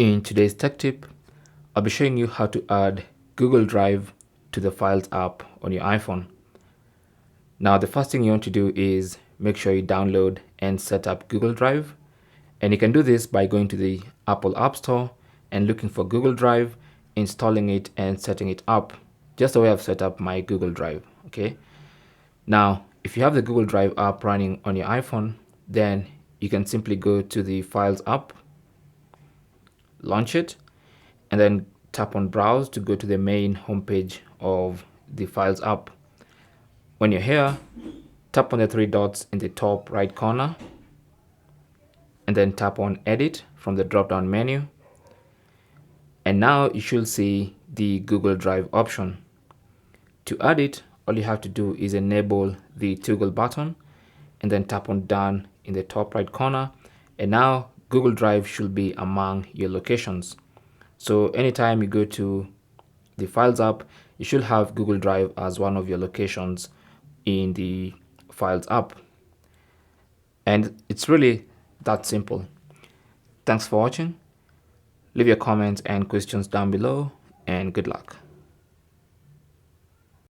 In today's tech tip, I'll be showing you how to add Google Drive to the Files app on your iPhone. Now, the first thing you want to do is make sure you download and set up Google Drive. And you can do this by going to the Apple App Store and looking for Google Drive, installing it and setting it up, just the way I've set up my Google Drive. Okay. Now, if you have the Google Drive app running on your iPhone, then you can simply go to the Files app, launch it, and then tap on Browse to go to the main homepage of the Files app. When you're here, tap on the three dots in the top right corner, and then tap on Edit from the drop-down menu. And now you should see the Google Drive option. To add it, all you have to do is enable the toggle button and then tap on Done in the top right corner. And now Google Drive should be among your locations. So anytime you go to the Files app, you should have Google Drive as one of your locations in the Files app. And it's really that simple. Thanks for watching. Leave your comments and questions down below, and good luck.